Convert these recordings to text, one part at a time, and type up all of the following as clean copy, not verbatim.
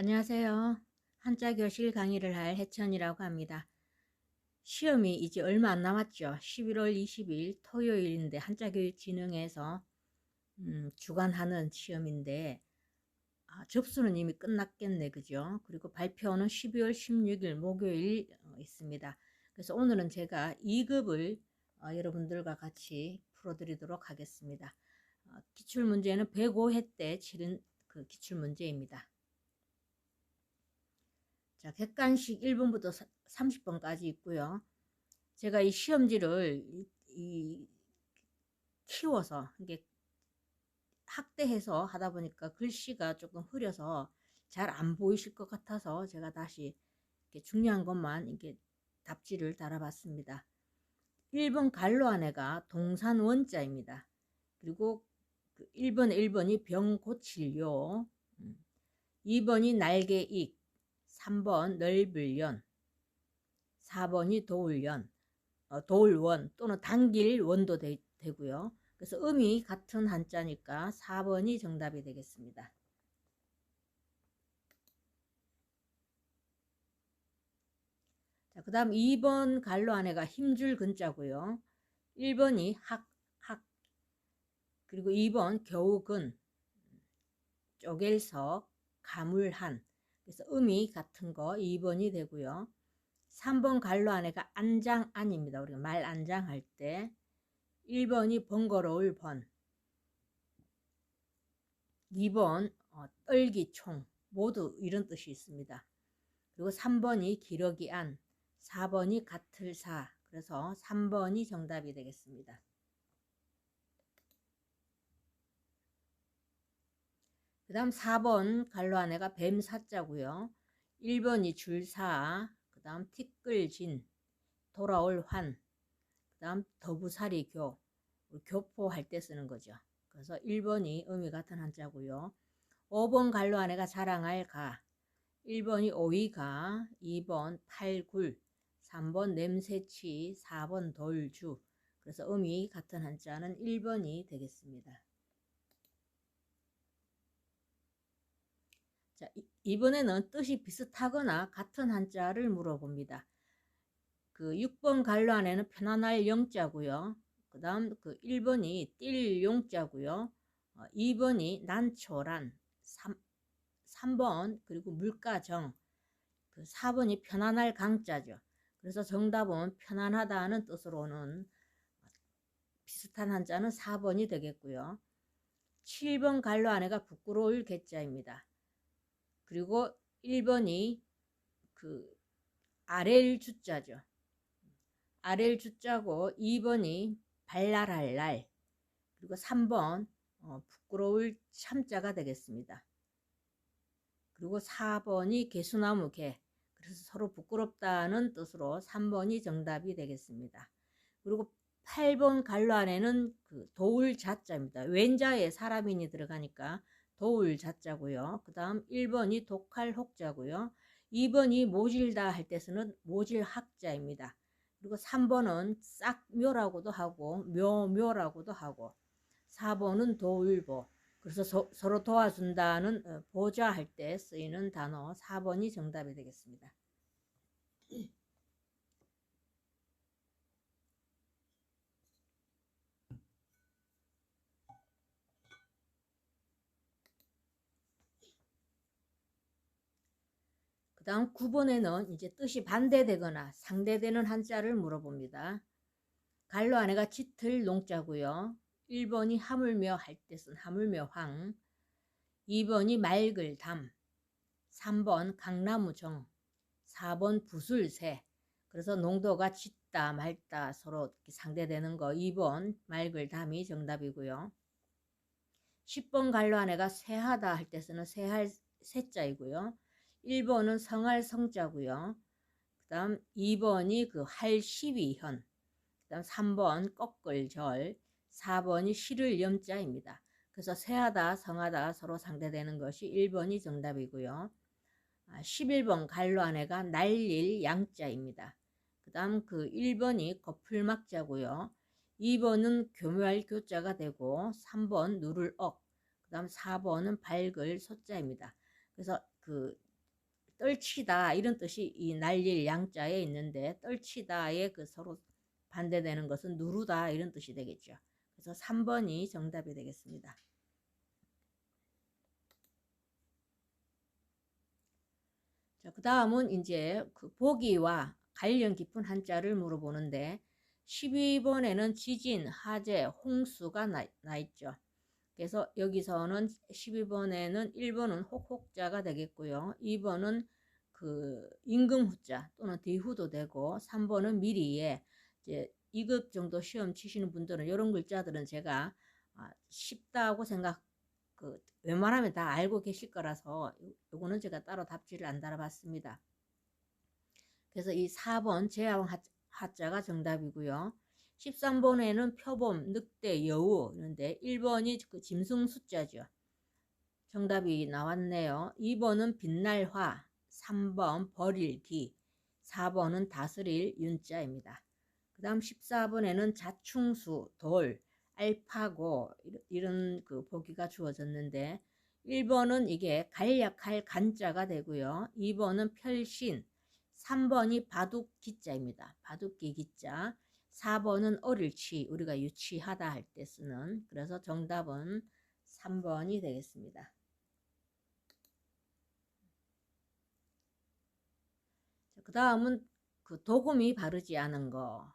안녕하세요. 한자 교실 강의를 할 해천이라고 합니다. 시험이 이제 얼마 안 남았죠. 11월 20일 토요일인데 한자교육진흥에서 주관하는 시험인데 접수는 이미 끝났겠네, 그죠? 그리고 발표는 12월 16일 목요일 있습니다. 그래서 오늘은 제가 2급을 여러분들과 같이 풀어드리도록 하겠습니다. 기출문제는 105회 때 치른 그 기출문제입니다. 자, 객관식 1번부터 30번까지 있고요. 제가 이 시험지를 키워서 이게 학대해서 하다 보니까 글씨가 조금 흐려서 잘 안 보이실 것 같아서 제가 다시 이렇게 중요한 것만 이렇게 답지를 달아봤습니다. 1번 갈로 안에가 동산 원자입니다. 그리고 1번이 병 고칠요. 2번이 날개익, 3번 넓을연, 4번이 도울원 또는 당길 원도 되고요. 그래서 음이 같은 한자니까 4번이 정답이 되겠습니다. 자, 그 다음 2번 갈로 안에가 힘줄 근자고요. 1번이 학, 그리고 2번 겨우근, 쪼갤석, 가물한. 그래서 음이 같은 거 2번이 되고요. 3번 갈로 안에가 안장안입니다. 우리가 말 안장할 때 1번이 번거로울 번, 2번 떨기총 모두 이런 뜻이 있습니다. 그리고 3번이 기러기안, 4번이 같을사. 그래서 3번이 정답이 되겠습니다. 그 다음 4번 갈로 안에가 뱀사자고요. 1번이 줄사, 그 다음 티끌진, 돌아올 환, 그 다음 더부살이 교포할 때 쓰는 거죠. 그래서 1번이 의미 같은 한자고요. 5번 갈로 안에가 자랑할 가, 1번이 오이가, 2번 팔굴, 3번 냄새치, 4번 돌주. 그래서 음이 같은 한자는 1번이 되겠습니다. 자, 이번에는 뜻이 비슷하거나 같은 한자를 물어봅니다. 그 6번 갈로 안에는 편안할 영자고요. 그 다음 그 1번이 띨 용자고요. 2번이 난초란, 3번 그리고 물가정, 그 4번이 편안할 강자죠. 그래서 정답은 편안하다는 뜻으로는 비슷한 한자는 4번이 되겠고요. 7번 갈로 안에가 부끄러울 개자입니다. 그리고 1번이 그 아랠 주자죠. 아랠 주자고 2번이 발랄할 날, 그리고 3번 부끄러울 참자가 되겠습니다. 그리고 4번이 개수나무 개, 그래서 서로 부끄럽다는 뜻으로 3번이 정답이 되겠습니다. 그리고 8번 갈로 안에는 그 도울 자자입니다. 왼자에 사람인이 들어가니까 도울 자자고요. 그 다음 1번이 독할 혹자고요. 2번이 모질다 할 때 쓰는 모질 학자입니다. 그리고 3번은 싹묘라고도 하고 묘라고도 하고, 4번은 도울보, 그래서 서로 도와준다는 보좌할 때 쓰이는 단어 4번이 정답이 되겠습니다. 그 다음 9번에는 이제 뜻이 반대되거나 상대되는 한자를 물어봅니다. 갈로 안에가 짙을 농자고요. 1번이 하물며 할 때 쓴 하물며 황, 2번이 맑을 담, 3번 강나무 정, 4번 부술새. 그래서 농도가 짙다 맑다 서로 상대되는 거 2번 맑을 담이 정답이고요. 10번 갈로 안에가 새하다 할 때 쓰는 새할 새자이고요. 1번은 성할 성자고요. 그 다음 2번이 그 할 시위현, 그 다음 3번 꺾을절, 4번이 실을 염자입니다. 그래서 새하다 성하다 서로 상대되는 것이 1번이 정답이고요. 11번 갈로 안에가 날릴 양자입니다. 그 다음 그 1번이 거풀막자고요. 2번은 교묘할 교자가 되고 3번 누를 억, 그 다음 4번은 밝을 소자입니다. 그래서 그 떨치다 이런 뜻이 이 날릴 양자에 있는데 떨치다에 그 서로 반대되는 것은 누르다 이런 뜻이 되겠죠. 그래서 3번이 정답이 되겠습니다. 자, 그 다음은 이제 그 보기와 관련 깊은 한자를 물어보는데 12번에는 지진, 화재, 홍수가 나 있죠. 그래서 여기서는 12번에는 1번은 혹자가 되겠고요. 2번은 그 임금후자 또는 대후도 되고 3번은 미리에 이제 2급 정도 시험 치시는 분들은 이런 글자들은 제가 쉽다고 생각 웬만하면 다 알고 계실 거라서 요거는 제가 따로 답지를 안 달아봤습니다. 그래서 이 4번 제왕 하자가 정답이고요. 13번에는 표범, 늑대, 여우 이런데 1번이 그 짐승 숫자죠. 정답이 나왔네요. 2번은 빛날 화, 3번 버릴 기, 4번은 다스릴 윤자입니다. 그 다음 14번에는 자충수, 돌, 알파고 이런 그 보기가 주어졌는데 1번은 이게 간략할 간자가 되고요. 2번은 pel신, 3번이 바둑 기자입니다. 바둑기 기자. 4번은 어릴치, 우리가 유치하다 할 때 쓰는. 그래서 정답은 3번이 되겠습니다. 그 다음은 그 도금이 바르지 않은 거.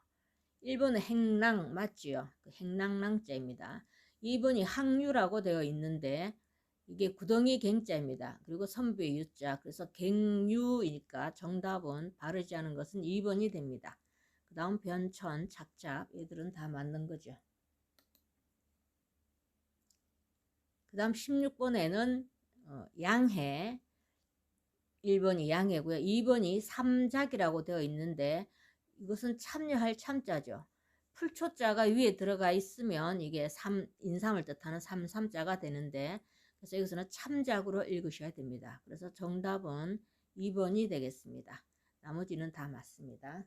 1번은 행랑 맞지요? 그 행랑랑자입니다. 2번이 항유라고 되어 있는데 이게 구덩이 갱자입니다. 그리고 선부의 유자. 그래서 갱유이니까 정답은 바르지 않은 것은 2번이 됩니다. 그 다음 변천, 착잡 얘들은 다 맞는 거죠. 그 다음 16번에는 양해 1번이 양해고요. 2번이 삼작이라고 되어 있는데 이것은 참여할 참자죠. 풀초자가 위에 들어가 있으면 이게 인삼을 뜻하는 삼삼자가 되는데 그래서 여기서는 참작으로 읽으셔야 됩니다. 그래서 정답은 2번이 되겠습니다. 나머지는 다 맞습니다.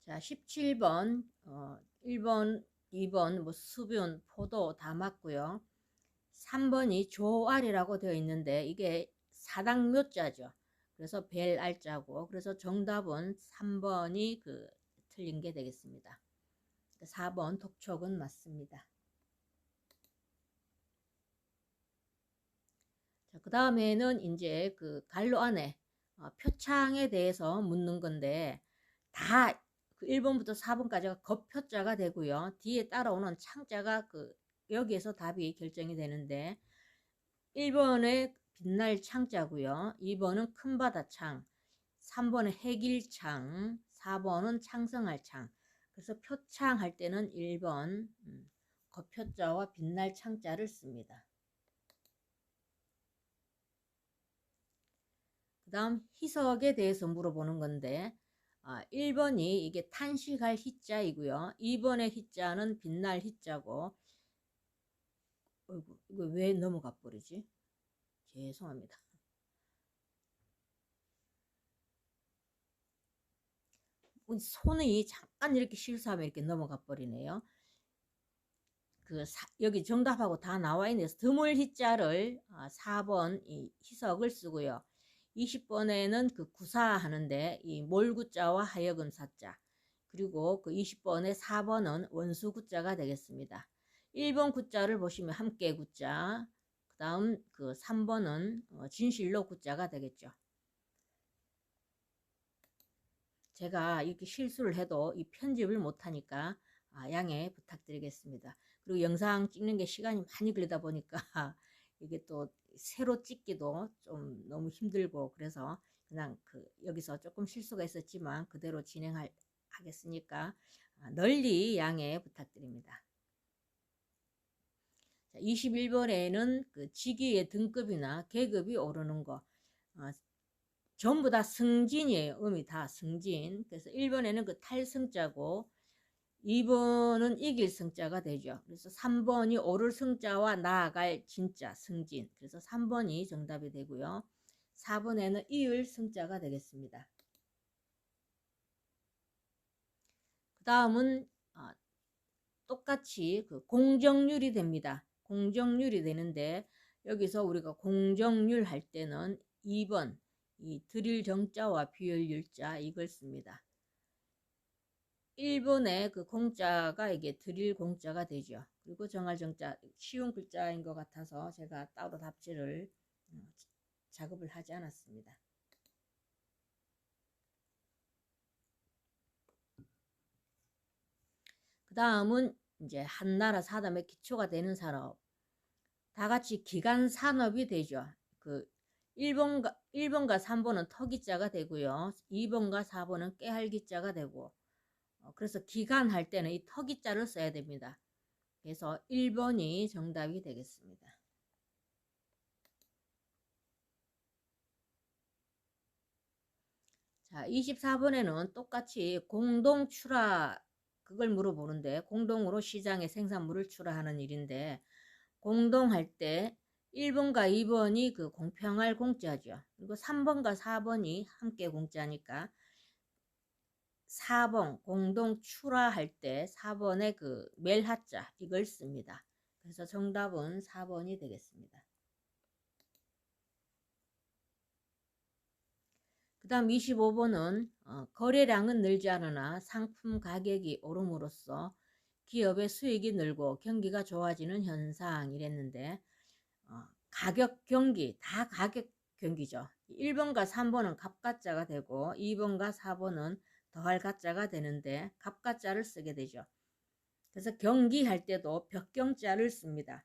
자, 17번 1번, 2번 뭐 수변, 포도 다 맞고요. 3번이 조알이라고 되어 있는데 이게 사당묘자죠. 그래서 벨알자고 그래서 정답은 3번이 그 틀린 게 되겠습니다. 4번 독촉은 맞습니다. 그 다음에는 이제 그 갈로 안에 표창에 대해서 묻는 건데 다 그 1번부터 4번까지가 겉표자가 되고요. 뒤에 따라오는 창자가 그 여기에서 답이 결정이 되는데 1번에 빛날 창자고요. 2번은 큰바다창, 3번은 해길창, 4번은 창성할 창. 그래서 표창 할 때는 1번 겉표자와 빛날 창자를 씁니다. 그 다음 희석에 대해서 물어보는 건데 1번이 이게 탄식할 희자이고요. 2번의 희자는 빛날 희자고 어이구, 이거 왜 넘어가 버리지? 죄송합니다. 손이 잠깐 이렇게 실수하면 이렇게 넘어가 버리네요. 여기 정답하고 다 나와 있네요. 드물 희자를 4번 이 희석을 쓰고요. 20번에는 그 구사하는데 이 몰구자와 하여금 사자 그리고 그 20번에 4번은 원수 구자가 되겠습니다. 1번 구자를 보시면 함께 구자 그 다음 그 3번은 진실로 구자가 되겠죠. 제가 이렇게 실수를 해도 이 편집을 못하니까 양해 부탁드리겠습니다. 그리고 영상 찍는 게 시간이 많이 걸리다 보니까 이게 또 새로 찍기도 좀 너무 힘들고 그래서 그냥 여기서 조금 실수가 있었지만 그대로 진행하겠으니까 널리 양해 부탁드립니다. 21번에는 그 직위의 등급이나 계급이 오르는 거 전부 다 승진이에요. 음이 다 승진. 그래서 1번에는 그 탈승자고 2번은 이길 승자가 되죠. 그래서 3번이 오를 승자와 나아갈 진짜 승진. 그래서 3번이 정답이 되고요. 4번에는 이을 승자가 되겠습니다. 그 다음은 똑같이 그 공정률이 됩니다. 공정률이 되는데 여기서 우리가 공정률 할 때는 2번 이 드릴 정자와 비율 율자 이걸 씁니다. 1번의 그 공자가 이게 드릴 공자가 되죠. 그리고 정할 정자 쉬운 글자인 것 같아서 제가 따로 답지를 작업을 하지 않았습니다. 그 다음은 이제 한나라 사담의 기초가 되는 산업. 다 같이 기간 산업이 되죠. 그 1번과 3번은 터기자가 되고요. 2번과 4번은 깨할기자가 되고 그래서 기간 할 때는 이 터기자를 써야 됩니다. 그래서 1번이 정답이 되겠습니다. 자, 24번에는 똑같이 공동 출하 그걸 물어보는데 공동으로 시장에 생산물을 출하하는 일인데 공동할 때 1번과 2번이 그 공평할 공짜죠. 그리고 3번과 4번이 함께 공짜니까 4번 공동 출하할 때 4번의 그 멜하자 이걸 씁니다. 그래서 정답은 4번이 되겠습니다. 그 다음 25번은 거래량은 늘지 않으나 상품 가격이 오름으로써 기업의 수익이 늘고 경기가 좋아지는 현상 이랬는데 가격 경기 다 가격 경기죠. 1번과 3번은 갑가자가 되고 2번과 4번은 더할 가자가 되는데 갑가자를 쓰게 되죠. 그래서 경기할 때도 벽경자를 씁니다.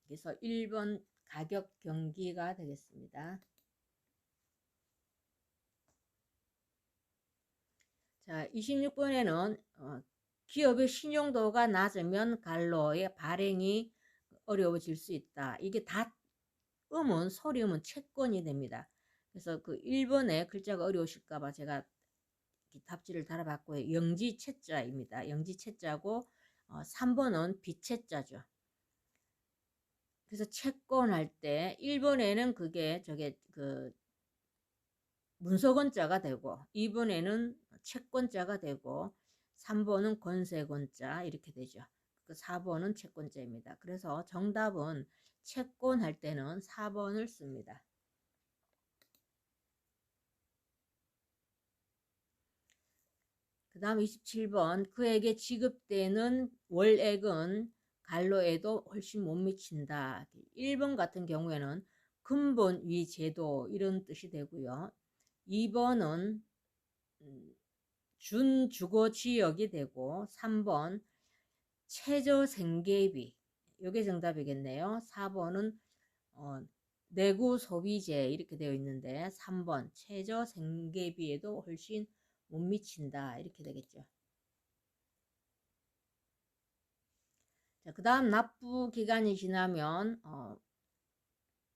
그래서 1번 가격 경기가 되겠습니다. 자, 26번에는 기업의 신용도가 낮으면 갈로의 발행이 어려워질 수 있다. 이게 다 소리음은 채권이 됩니다. 그래서 그 1번에 글자가 어려우실까봐 제가 답지를 달아봤고요. 영지채자입니다. 영지채자고 3번은 비채자죠. 그래서 채권할 때 1번에는 그게 그 문서건자가 되고 2번에는 채권자가 되고 3번은 권세권자 이렇게 되죠. 그 4번은 채권자입니다. 그래서 정답은 채권할 때는 4번을 씁니다. 그 다음 27번 그에게 지급되는 월액은 갈로에도 훨씬 못 미친다. 1번 같은 경우에는 근본 위 제도 이런 뜻이 되고요. 2번은 준주거 지역이 되고 3번 최저 생계비 이게 정답이겠네요. 4번은 내구 소비재 이렇게 되어 있는데 3번 최저 생계비에도 훨씬 못 미친다 이렇게 되겠죠. 자, 그 다음 납부 기간이 지나면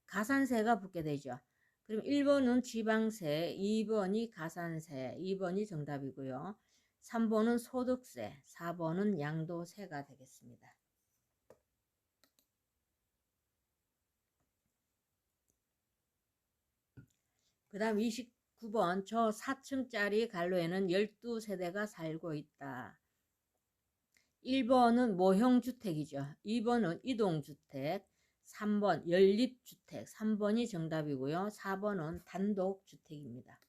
가산세가 붙게 되죠. 그럼 1번은 지방세, 2번이 가산세, 2번이 정답이고요. 3번은 소득세, 4번은 양도세가 되겠습니다. 그 다음 29번 저 4층짜리 갈로에는 12세대가 살고 있다. 1번은 모형주택이죠. 2번은 이동주택, 3번 연립주택, 3번이 정답이고요. 4번은 단독주택입니다.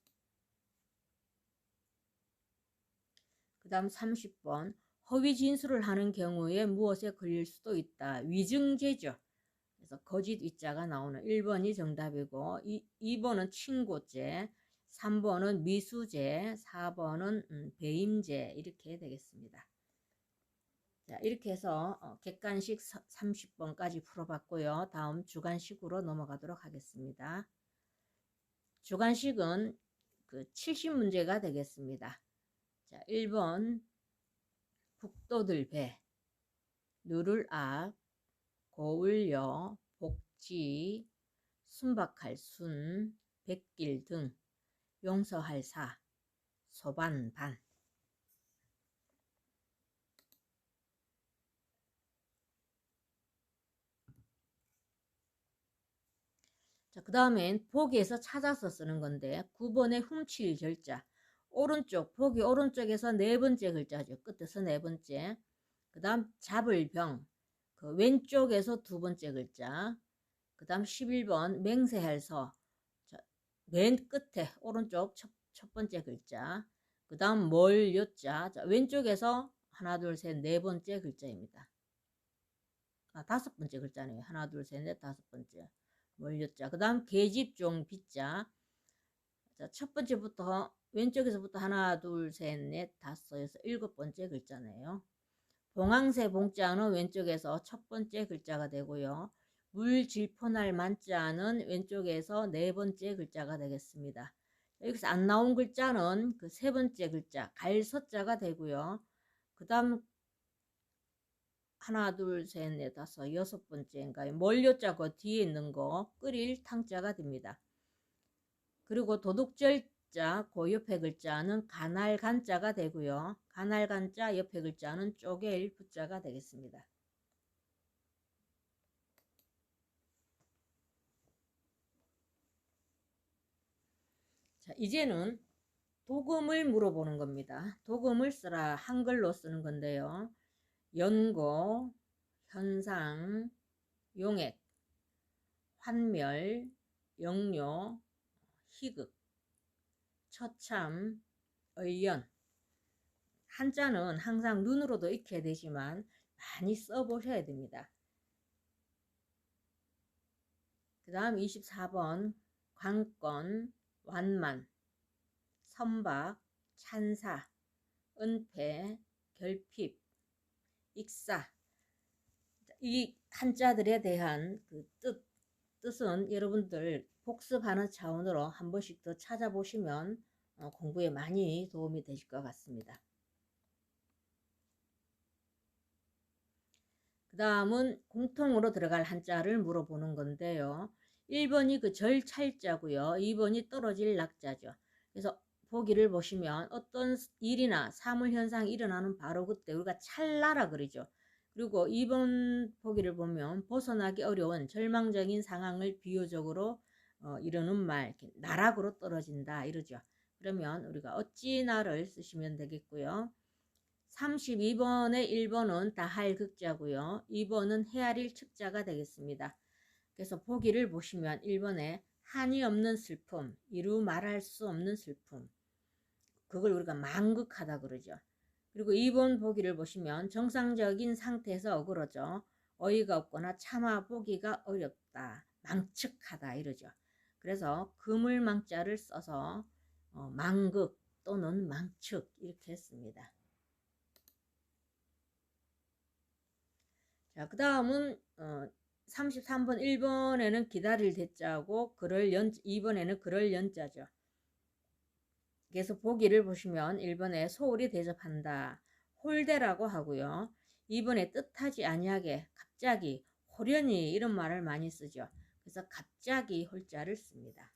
그 다음 30번 허위 진술을 하는 경우에 무엇에 걸릴 수도 있다. 위증죄죠. 그래서 거짓 위자가 나오는 1번이 정답이고 2번은 친고죄, 3번은 미수죄, 4번은 배임죄 이렇게 되겠습니다. 자, 이렇게 해서 객관식 30번까지 풀어봤고요. 다음 주관식으로 넘어가도록 하겠습니다. 주관식은 그 70문제가 되겠습니다. 자, 1번 북도들 배, 누를 앞, 고을여, 복지, 순박할 순, 백길 등, 용서할 사, 소반 반. 자, 그 다음엔 보기에서 찾아서 쓰는 건데 9번의 훔칠 절자. 오른쪽, 보기 오른쪽에서 네 번째 글자죠. 끝에서 네 번째. 그 다음 잡을 병, 그 왼쪽에서 두 번째 글자. 그 다음 11번 맹세할 서, 맨 끝에 오른쪽 첫 번째 글자. 그 다음 멀 요자, 왼쪽에서 하나 둘 셋 네 번째 글자입니다. 다섯 번째 글자네요. 하나 둘 셋 넷 다섯 번째 멀 요자. 그 다음 계집종 비자. 자, 첫 번째부터 왼쪽에서부터 하나 둘 셋 넷 다섯 여섯 일곱 번째 글자네요. 봉황새 봉자는 왼쪽에서 첫 번째 글자가 되고요. 물질포날 만자는 왼쪽에서 네 번째 글자가 되겠습니다. 여기서 안 나온 글자는 그 세 번째 글자 갈서자가 되고요. 그 다음 하나 둘 셋 넷 다섯 여섯 번째인가요? 멀요자 그 뒤에 있는 거 끓일 탕자가 됩니다. 그리고 도둑절자 그 옆에 글자는 가날간자가 되고요. 가날간자 옆에 글자는 쪼갤 부자가 되겠습니다. 자, 이제는 도금을 물어보는 겁니다. 도금을 쓰라 한글로 쓰는 건데요. 연고, 현상, 용액, 환멸, 영료, 희극, 처참, 의연. 한자는 항상 눈으로도 익혀야 되지만 많이 써보셔야 됩니다. 그 다음 24번 관건, 완만, 선박, 찬사, 은폐, 결핍, 익사. 이 한자들에 대한 그 뜻은 여러분들 복습하는 차원으로 한 번씩 더 찾아보시면 공부에 많이 도움이 되실 것 같습니다. 그 다음은 공통으로 들어갈 한자를 물어보는 건데요. 1번이 그 절찰자고요. 2번이 떨어질 낙자죠. 그래서 보기를 보시면 어떤 일이나 사물현상이 일어나는 바로 그때 우리가 찰나라 그러죠. 그리고 2번 보기를 보면 벗어나기 어려운 절망적인 상황을 비유적으로 이루는 말, 나락으로 떨어진다 이러죠. 그러면 우리가 어찌나를 쓰시면 되겠고요. 32번의 1번은 다할 극자고요. 2번은 헤아릴 측자가 되겠습니다. 그래서 보기를 보시면 1번에 한이 없는 슬픔, 이루 말할 수 없는 슬픔. 그걸 우리가 망극하다 그러죠. 그리고 2번 보기를 보시면 정상적인 상태에서 어그러져 어이가 없거나 참아 보기가 어렵다. 망측하다 이러죠. 그래서 그물망자를 써서 망극 또는 망측 이렇게 했습니다. 자, 그 다음은 33번 1번에는 기다릴 대자고 2번에는 그럴 연자죠. 그래서 보기를 보시면 1번에 소홀히 대접한다. 홀대라고 하고요. 2번에 뜻하지 아니하게 갑자기 호련히 이런 말을 많이 쓰죠. 그래서 갑자기 홀자를 씁니다.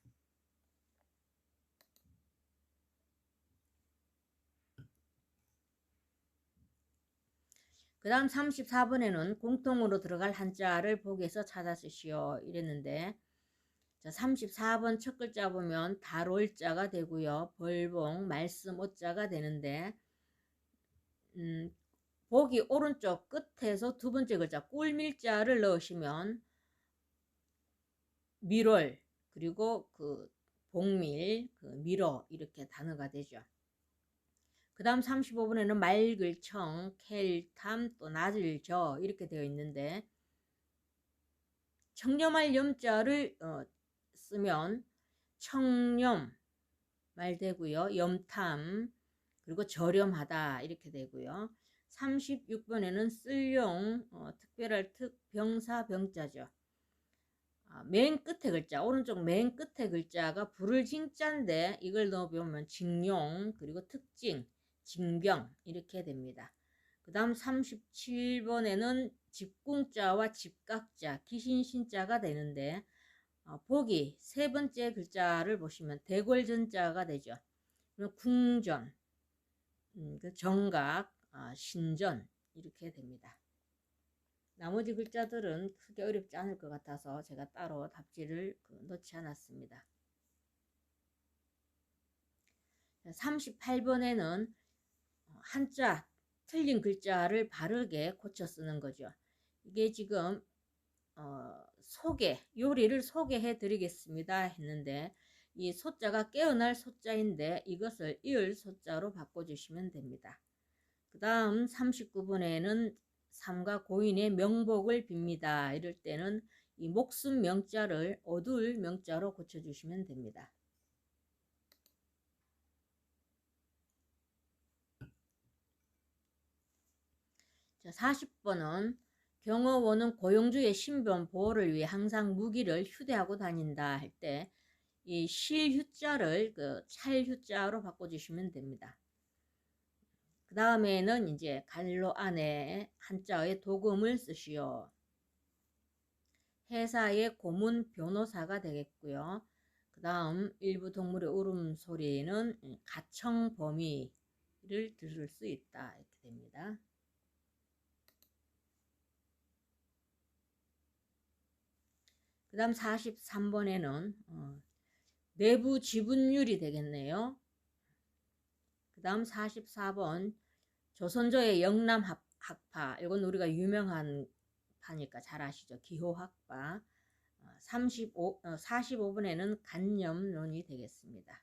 그 다음 34번에는 공통으로 들어갈 한자를 보기에서 찾아 쓰시오 이랬는데 자, 34번 첫 글자 보면 달올자가 되고요. 벌봉, 말씀 오자가 되는데 보기 오른쪽 끝에서 두 번째 글자 꿀밀자를 넣으시면 밀월 그리고 그 복밀, 그 밀어 이렇게 단어가 되죠. 그 다음 35번에는 맑을 청, 켈탐, 또 낮을 저 이렇게 되어 있는데 청렴할 염자를 쓰면 청렴 말 되고요. 염탐 그리고 저렴하다 이렇게 되고요. 36번에는 쓸용 특별할 특 병사 병자죠. 맨 끝에 글자 오른쪽 맨 끝에 글자가 불을 징자인데 이걸 넣어보면 징용 그리고 특징 징병 이렇게 됩니다. 그 다음 37번에는 집궁자와 집각자 기신신자가 되는데 보기 세 번째 글자를 보시면 대궐전자가 되죠. 궁전, 정각, 신전 이렇게 됩니다. 나머지 글자들은 크게 어렵지 않을 것 같아서 제가 따로 답지를 넣지 않았습니다. 38번에는 한자 틀린 글자를 바르게 고쳐 쓰는 거죠. 이게 지금 요리를 소개해 드리겠습니다 했는데 이 소자가 깨어날 소자인데 이것을 이을 소자로 바꿔주시면 됩니다. 그 다음 39번에는 삼가 고인의 명복을 빕니다. 이럴 때는 이 목숨 명자를 어둘 명자로 고쳐주시면 됩니다. 자, 40번은 경호원은 고용주의 신변 보호를 위해 항상 무기를 휴대하고 다닌다 할 때 이 실휴자를 찰휴자로 바꿔주시면 됩니다. 그 다음에는 이제 갈로 안에 한자의 도금을 쓰시오. 회사의 고문 변호사가 되겠고요. 그 다음 일부 동물의 울음소리는 가청범위를 들을 수 있다 이렇게 됩니다. 그 다음 43번에는 내부 지분율이 되겠네요. 그 다음 44번 조선조의 영남학파, 이건 우리가 유명한 파니까 잘 아시죠. 기호학파. 45번에는 간념론이 되겠습니다.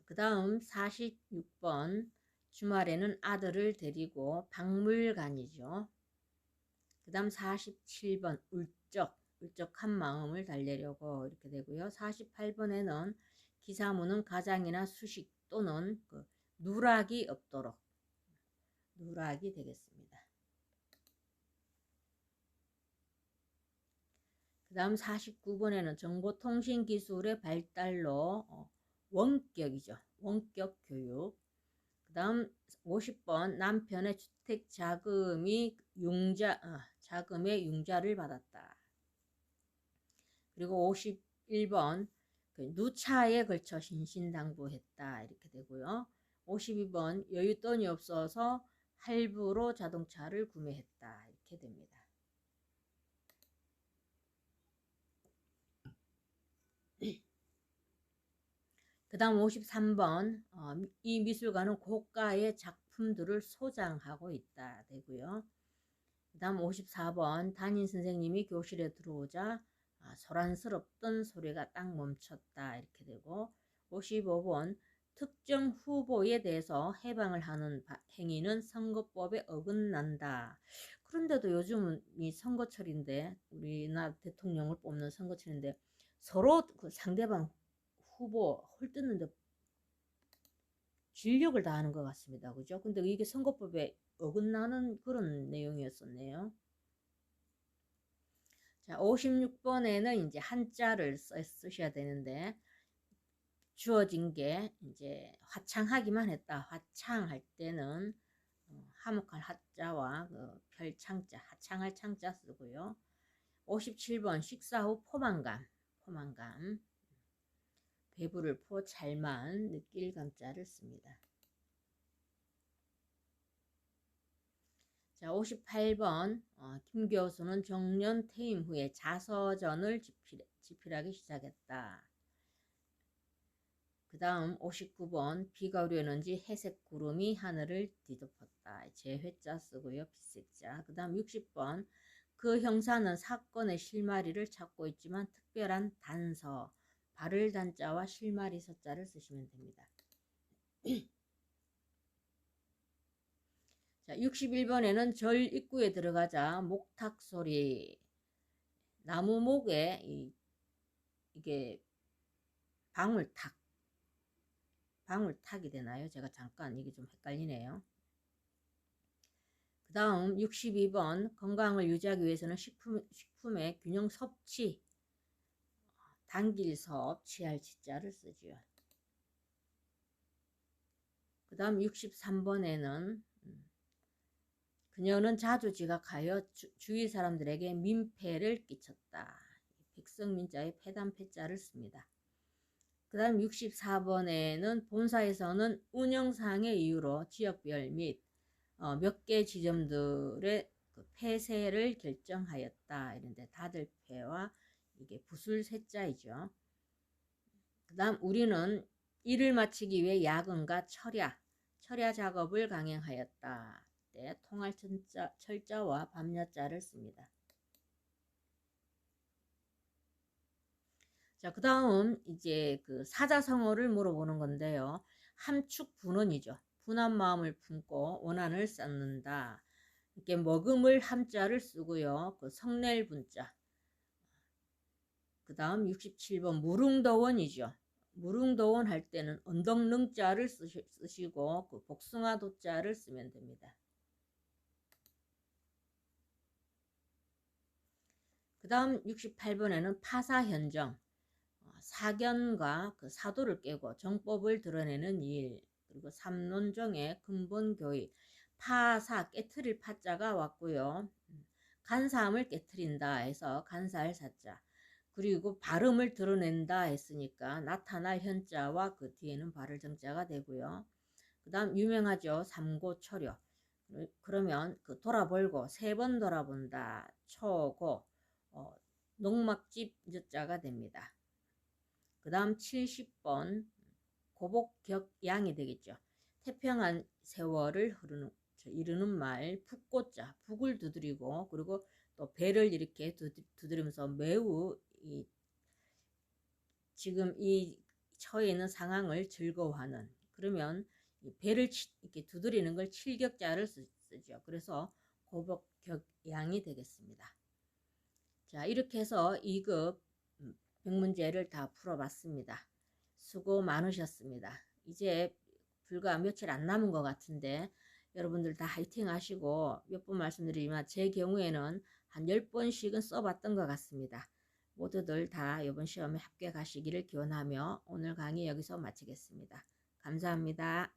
그 다음 46번 주말에는 아들을 데리고 박물관이죠. 그 다음 47번 울적한 마음을 달래려고 이렇게 되고요. 48번에는 기사문은 가장이나 수식 또는 누락이 없도록 누락이 되겠습니다. 그 다음 49번에는 정보통신기술의 발달로 원격이죠. 원격 교육. 그 다음 50번 남편의 주택자금의 융자를 받았다. 그리고 51번 누차에 걸쳐 신신당부했다 이렇게 되고요. 52번 여윳돈이 없어서 할부로 자동차를 구매했다 이렇게 됩니다. 그 다음 53번 이 미술관은 고가의 작품들을 소장하고 있다 되고요. 그 다음 54번 담임선생님이 교실에 들어오자 소란스럽던 소리가 딱 멈췄다 이렇게 되고 55번 특정 후보에 대해서 해방을 하는 행위는 선거법에 어긋난다. 그런데도 요즘은 이 선거철인데 우리나라 대통령을 뽑는 선거철인데 서로 그 상대방 후보 헐뜯는데 진력을 다하는 것 같습니다. 그죠? 근데 이게 선거법에 어긋나는 그런 내용이었었네요. 자, 56번에는 이제 한자를 쓰셔야 되는데 주어진 게 이제 화창하기만 했다. 화창할 때는 화목할 화자와 별창자, 화창할 창자 쓰고요. 57번 식사 후 포만감. 배부를 포 잘만 느낄 감자를 씁니다. 자, 58번 김 교수는 정년 퇴임 후에 자서전을 집필하기 시작했다. 그 다음 59번 비가 오려는지 회색 구름이 하늘을 뒤덮었다. 제회자 쓰고요. 빛색자. 그 다음 60번 그 형사는 사건의 실마리를 찾고 있지만 특별한 단서 발을 단자와 실마리 서자를 쓰시면 됩니다. 자, 61번에는 절 입구에 들어가자 목탁 소리 나무목에 이게 방울탁이 되나요? 제가 잠깐 이게 좀 헷갈리네요. 그 다음 62번 건강을 유지하기 위해서는 식품의 균형 섭취 당길섭 취할 치자를 쓰지요. 그 다음 63번에는 그녀는 자주 지각하여 주위 사람들에게 민폐를 끼쳤다. 백성민자의 패단패자를 씁니다. 그 다음 64번에는 본사에서는 운영상의 이유로 지역별 및 몇 개 지점들의 폐쇄를 결정하였다. 이런데 다들폐와 이게 부술 세자이죠. 그 다음 우리는 일을 마치기 위해 야근과 철야 작업을 강행하였다. 때 통할 철자와 밤야자를 씁니다. 자, 그 다음 이제 그 사자성어를 물어보는 건데요. 함축 분원이죠. 분한 마음을 품고 원한을 쌓는다. 이렇게 먹음을 함자를 쓰고요. 그 성낼 분자. 그 다음 67번 무릉더원이죠. 무릉더원 할 때는 언덕릉자를 쓰시고 그 복숭아도자를 쓰면 됩니다. 그 다음 68번에는 파사현정. 사견과 그 사도를 깨고 정법을 드러내는 일, 그리고 삼론정의 근본교의, 파사 깨트릴 파자가 왔고요. 간사함을 깨트린다 해서 간사할 사자, 그리고 발음을 드러낸다 했으니까 나타날 현자와 그 뒤에는 발을 정자가 되고요. 그 다음 유명하죠. 삼고초려. 그러면 그 돌아볼고 3번 돌아본다, 초고, 농막집 자가 됩니다. 그 다음 70번 고복격양이 되겠죠. 태평한 세월을 이르는 말, 북고자, 북을 두드리고, 그리고 또 배를 이렇게 두드리면서 매우 지금 이 처해 있는 상황을 즐거워하는, 그러면 배를 이렇게 두드리는 걸 칠격자를 쓰죠. 그래서 고복격양이 되겠습니다. 자, 이렇게 해서 2급 100문제를 다 풀어봤습니다. 수고 많으셨습니다. 이제 불과 며칠 안 남은 것 같은데 여러분들 다 화이팅 하시고, 몇 번 말씀드리지만 제 경우에는 한 10번씩은 써봤던 것 같습니다. 모두들 다 이번 시험에 합격하시기를 기원하며 오늘 강의 여기서 마치겠습니다. 감사합니다.